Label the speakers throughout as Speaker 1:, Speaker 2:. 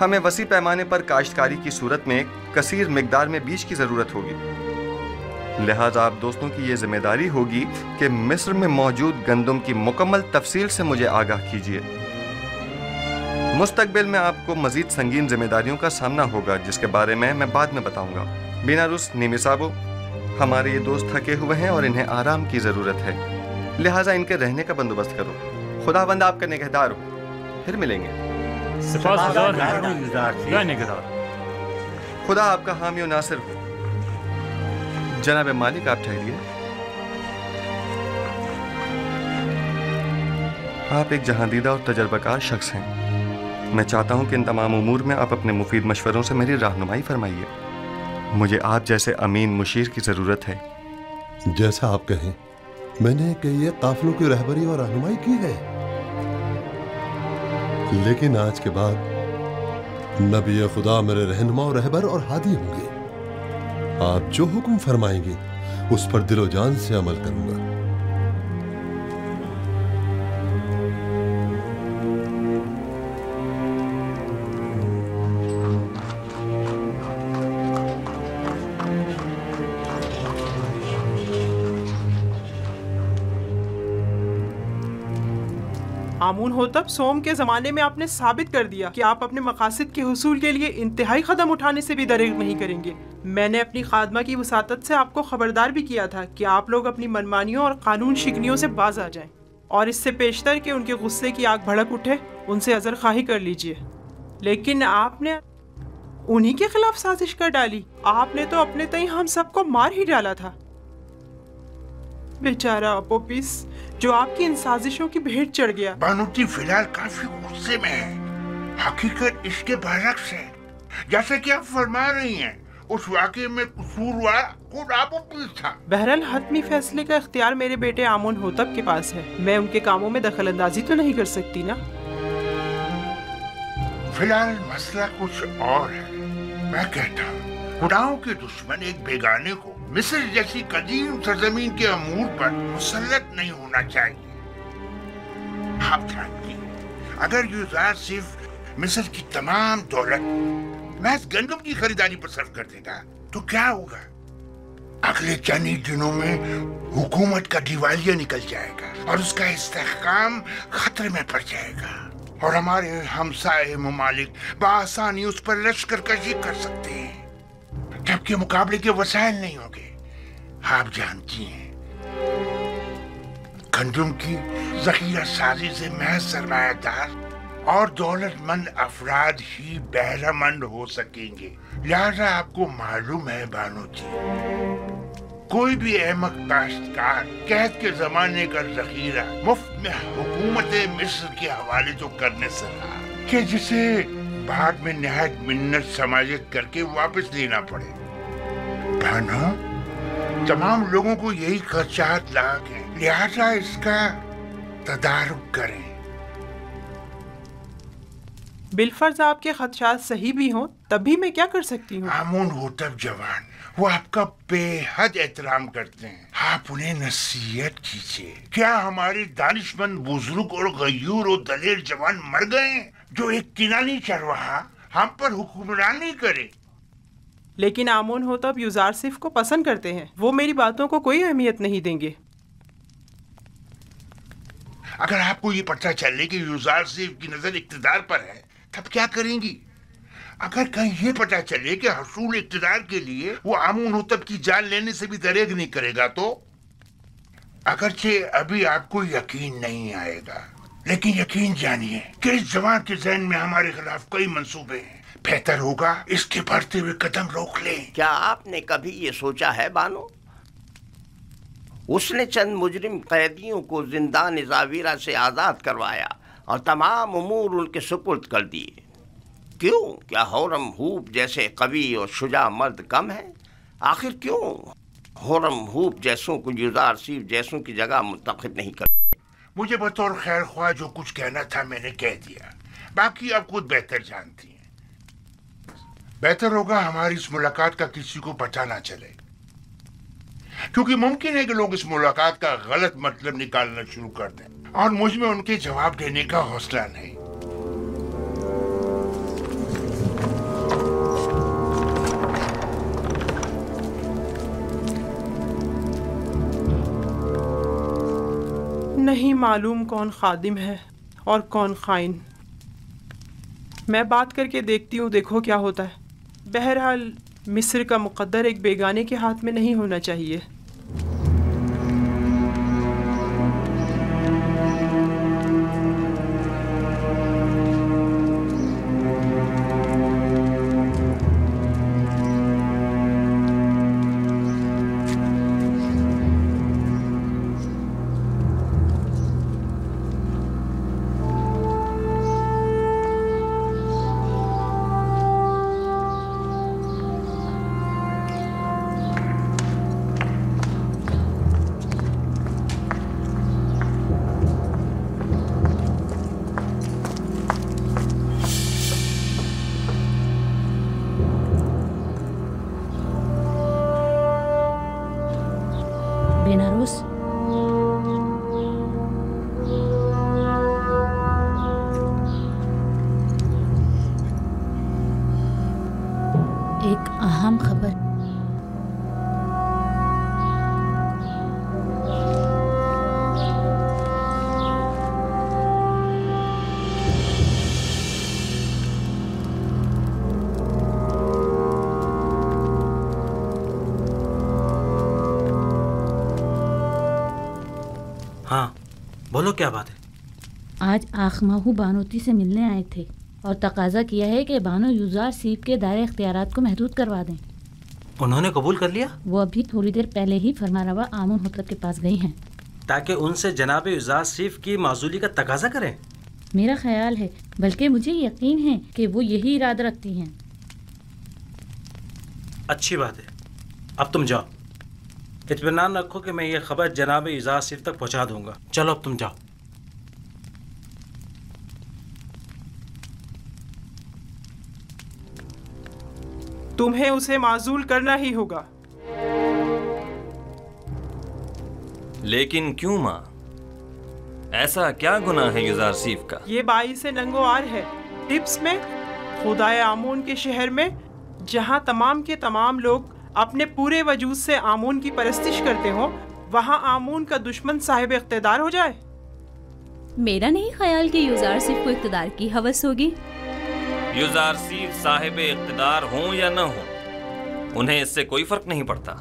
Speaker 1: ہمیں وسیع پیمانے پر کاشتکاری کی صورت میں کثیر مقدار میں بیج کی ضرورت ہوگی، لہٰذا آپ دوستوں کی یہ ذمہ داری ہوگی کہ مصر میں موجود گندم کی مکمل تفصیل سے مجھے آگاہ کیجیے۔ مستقبل میں آپ کو مزید سنگین ذمہ داریوں کا سامنا ہوگا جس کے بارے میں بعد میں بتاؤں گا۔ بیناروس نیمی صاحبو، ہمارے یہ دوست تھکے ہوئے ہیں اور انہیں آرام کی ضرورت ہے، لہٰذا ان کے رہنے کا بندوبست کرو۔ خداوند آپ کا نگہدار ہو، پھر ملیں گے۔ خدا آپ کا حامی و ناصر ہو۔ جناب مالک آپ ٹھہریے، آپ ایک جہاندیدہ اور تجربہ کار شخص ہیں، میں چاہتا ہوں کہ ان تمام امور میں آپ اپنے مفید مشوروں سے میری رہنمائی فرمائیے، مجھے آپ جیسے امین مشیر کی ضرورت ہے۔
Speaker 2: جیسا آپ کہیں، میں نے کئی قافلوں کی رہبری اور رہنمائی کی ہے، لیکن آج کے بعد نبی خدا میرے رہنما اور رہبر اور ہادی ہوں گے۔ آپ جو حکم فرمائیں گے اس پر دل و جان سے عمل کروں گا۔
Speaker 3: آمون ہوتب، سوم کے زمانے میں آپ نے ثابت کر دیا کہ آپ اپنے مقاصد کے حصول کے لیے انتہائی قدم اٹھانے سے بھی دریغ نہیں کریں گے۔ میں نے اپنی خادمہ کی وساطت سے آپ کو خبردار بھی کیا تھا کہ آپ لوگ اپنی منمانیوں اور قانون شکنیوں سے باز آ جائیں، اور اس سے پیشتر کہ ان کے غصے کی آگ بھڑک اٹھے ان سے عذر خواہی کر لیجئے، لیکن آپ نے انہی کے خلاف سازش کر ڈالی۔ آپ نے تو اپنے تئیں ہم سب کو مار ہی ڈالا تھا۔ بیچارہ اپوپیس جو آپ کی ان سازشوں کی بھیٹ چڑھ گیا۔
Speaker 4: بانوتی فی الحال کافی غصے میں ہے، حقیقت اس کے برعکس ہے، جیسا کہ آپ فرما رہی ہیں۔ اس واقعے میں قصوروار خود اپوپیس تھا۔
Speaker 3: بہرحال حتمی فیصلے کا اختیار میرے بیٹے آمون ہوتب کے پاس ہے، میں ان کے کاموں میں دخل اندازی تو نہیں کر سکتی نا۔
Speaker 4: فی الحال مسئلہ کچھ اور ہے۔ میں کہتا ہوں خداؤں کے دشمن ایک بیگانے کو مصر جیسی قدیم سرزمین کے امور پر مسلط نہیں ہونا چاہیے۔ آپ جانتی ہیں اگر یوزار صرف مصر کی تمام دولت محض گندم کی خریداری پر صرف کر دے گا تو کیا ہوگا؟ اگلے چند ہی دنوں میں حکومت کا دیوالیہ نکل جائے گا اور اس کا استحکام خطرے میں پڑ جائے گا، اور ہمارے ہمسائے ممالک بآسانی اس پر لشکر کشی کر سکتے ہیں، جبکہ مقابلے کے وسائل نہیں ہوں گے۔ آپ جانتی ہیں گندم کی ذخیرہ سازی سے محض سرمایہ دار اور دولت مند افراد ہی بہرہ مند ہو سکیں گے، لہذا آپ کو معلوم ہے بانو جی، کوئی بھی احمق کاشتکار قحط کے زمانے کا ذخیرہ مفت میں حکومت مصر کے حوالے تو کرنے سے رہا کہ جسے بعد میں نہایت منت سماجت کر کے واپس لینا پڑے۔ بہنوں، تمام لوگوں کو یہی خدشات لاحق ہیں، لہذا اس کا تدارک کریں۔
Speaker 3: بالفرض آپ کے خدشات صحیح بھی ہوں تب بھی میں کیا کر سکتی ہوں؟
Speaker 4: آمون ہوتب جوان، وہ آپ کا بے حد احترام کرتے ہیں، آپ انہیں نصیحت کیجیے۔ کیا ہمارے دانش مند بزرگ اور غیور و دلیر جوان مر گئے ہیں جو ایک کنانی چرواہا ہم پر حکمرانی کرے؟
Speaker 3: لیکن آمون ہوتب یوزارسف کو پسند کرتے ہیں، وہ میری باتوں کو کوئی اہمیت نہیں دیں گے۔
Speaker 4: اگر آپ کو یہ پتہ چلے کہ یوزارسف کی نظر اقتدار پر ہے تب کیا کریں گی؟ اگر کہیں یہ پتہ چلے کہ حصول اقتدار کے لیے وہ آمون ہوتب کی جان لینے سے بھی دریغ نہیں کرے گا تو؟ اگرچہ ابھی آپ کو یقین نہیں آئے گا، لیکن یقین جانیے کہ اس جوان کے ذہن میں ہمارے خلاف کئی منصوبے ہیں، بہتر ہوگا اس کے بڑھتے ہوئے قدم روک لیں۔
Speaker 5: کیا آپ نے کبھی یہ سوچا ہے بانو؟ اس نے چند مجرم قیدیوں کو زندان زاویرہ سے آزاد کروایا اور تمام امور ان کے سپرد کر دیے۔ کیوں؟ کیا ہورم ہوپ جیسے قوی اور شجاع مرد کم ہیں؟ آخر کیوں ہورم ہوپ جیسوں کو یوزارسف جیسوں کی جگہ منتخب نہیں کرتے؟
Speaker 4: مجھے بطور خیر خواہ جو کچھ کہنا تھا میں نے کہہ دیا، باقی آپ خود بہتر جانتی ہیں۔ بہتر ہوگا ہماری اس ملاقات کا کسی کو پتہ نہ چلے، کیونکہ ممکن ہے کہ لوگ اس ملاقات کا غلط مطلب نکالنا شروع کر دیں اور مجھ میں ان کے جواب دینے کا حوصلہ نہیں۔
Speaker 3: نہیں معلوم کون خادم ہے اور کون خائن. میں بات کر کے دیکھتی ہوں، دیکھو کیا ہوتا ہے. بہرحال مصر کا مقدر ایک بیگانے کے ہاتھ میں نہیں ہونا چاہیے.
Speaker 6: بیناروس، ایک اہم خبر.
Speaker 7: ہاں بولو، کیا بات ہے؟
Speaker 6: آج آخماہو بانوتی سے ملنے آئے تھے اور تقاضا کیا ہے کہ بانو یوزار سیف کے دائرۂ اختیارات کو محدود کروا دیں.
Speaker 7: انہوں نے قبول کر لیا؟
Speaker 6: وہ ابھی تھوڑی دیر پہلے ہی فرمانروا آمون حترت کے پاس گئی ہیں
Speaker 7: تاکہ ان سے جناب یوزار سیف کی معزولی کا تقاضا کریں.
Speaker 6: میرا خیال ہے، بلکہ مجھے یقین ہے کہ وہ یہی ارادہ رکھتی ہیں.
Speaker 7: اچھی بات ہے، اب تم جاؤ. اطمینان رکھو کہ میں یہ خبر جناب یوزار سیف تک پہنچا دوں گا. چلو اب تم جاؤ.
Speaker 3: تمہیں اسے معزول کرنا ہی ہوگا.
Speaker 8: لیکن کیوں ماں؟ ایسا کیا گناہ ہے یوزار سیف کا؟
Speaker 3: یہ باعث ننگو آر ہے. ٹپس میں، خدائے آمون کے شہر میں، جہاں تمام کے تمام لوگ اپنے پورے وجود سے آمون کی پرستش کرتے ہوں، وہاں آمون کا دشمن صاحب اقتدار ہو جائے.
Speaker 9: میرا نہیں خیال کہ یوزار سیف کو اقتدار کی ہوس ہوگی.
Speaker 8: یوزار سیف صاحب اقتدار ہوں یا نہ ہوں، انہیں اس سے کوئی فرق نہیں پڑتا.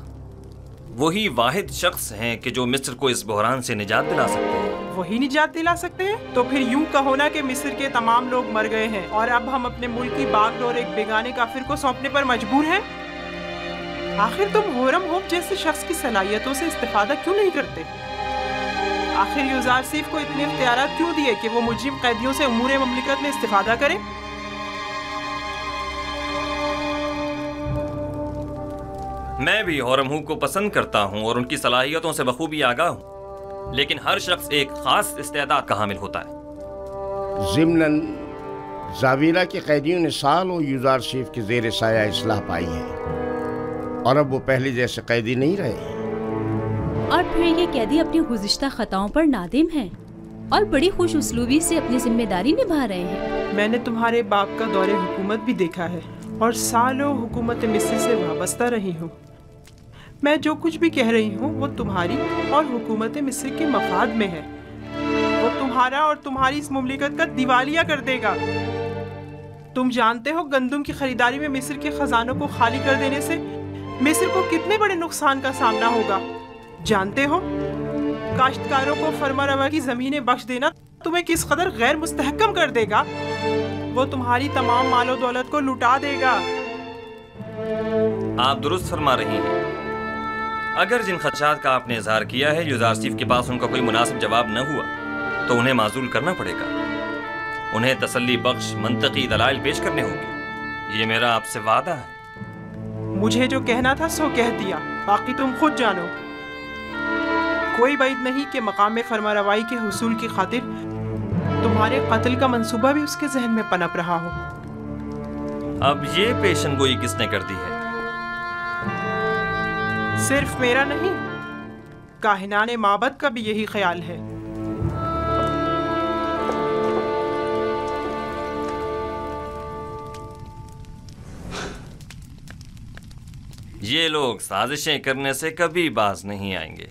Speaker 8: وہی واحد شخص ہیں کہ جو مصر کو اس بحران سے نجات دلا سکتے ہیں.
Speaker 3: وہی نجات دلا سکتے ہیں؟ تو پھر یوں کہو نا کہ مصر کے تمام لوگ مر گئے ہیں اور اب ہم اپنے ملک کی باغ ڈور ایک بیگانے کافر کو سونپنے پر مجبور ہیں. آخر تم ہورم ہوپ جیسے شخص کی صلاحیتوں سے استفادہ کیوں نہیں کرتے؟ آخر یوزار سیف کو اتنے اختیارات کیوں دیے کہ وہ مجرم قیدیوں سے امور مملکت میں استفادہ کرے؟
Speaker 8: میں بھی ہورم کو پسند کرتا ہوں اور ان کی صلاحیتوں سے بخوبی آگاہ ہوں، لیکن ہر شخص ایک خاص استعداد کا حامل ہوتا ہے.
Speaker 5: ضمناً زاویرہ کے قیدیوں نے سالوں یوزار سیف کے زیر سایہ اصلاح پائی ہے اور اب وہ پہلے جیسے قیدی نہیں رہے.
Speaker 9: اور پھر یہ قیدی اپنی گزشتہ خطاؤں پر نادم ہیں اور بڑی خوش اسلوبی سے اپنی ذمہ داری نبھا رہے ہیں.
Speaker 3: میں نے تمہارے باپ کا دور حکومت بھی دیکھا ہے اور سالوں حکومت مصر سے وابستہ رہی ہوں. میں جو کچھ بھی کہہ رہی ہوں وہ تمہاری اور حکومت مصر کے مفاد میں ہے. وہ تمہارا اور تمہاری اس مملکت کا دیوالیہ کر دے گا. تم جانتے ہو گندم کی خریداری میں مصر کے خزانوں کو خالی کر دینے سے مصر کو کتنے بڑے نقصان کا سامنا ہوگا. جانتے ہو کاشتکاروں کو فرما روا کی زمینیں بخش دینا تمہیں کس قدر غیر مستحکم کر دے گا. وہ تمہاری تمام مال و دولت کو لٹا دے گا.
Speaker 8: آپ درست فرما رہی ہیں. اگر جن خدشات کا آپ نے اظہار کیا ہے یوزار سیف کے پاس ان کا کوئی مناسب جواب نہ ہوا تو انہیں معزول کرنا پڑے گا. انہیں تسلی بخش منطقی دلائل پیش کرنے ہوں گے. یہ میرا آپ سے وعدہ ہے.
Speaker 3: مجھے جو کہنا تھا سو کہہ دیا، باقی تم خود جانو. کوئی بعید نہیں کہ مقام فرما روائی کے حصول کی خاطر تمہارے قتل کا منصوبہ بھی اس کے ذہن میں پنپ رہا ہو.
Speaker 8: اب یہ پیشن گوئی کس نے کر دی ہے؟
Speaker 3: صرف میرا نہیں، کاہنان معبد کا بھی یہی خیال ہے.
Speaker 8: یہ لوگ سازشیں کرنے سے کبھی باز نہیں آئیں گے.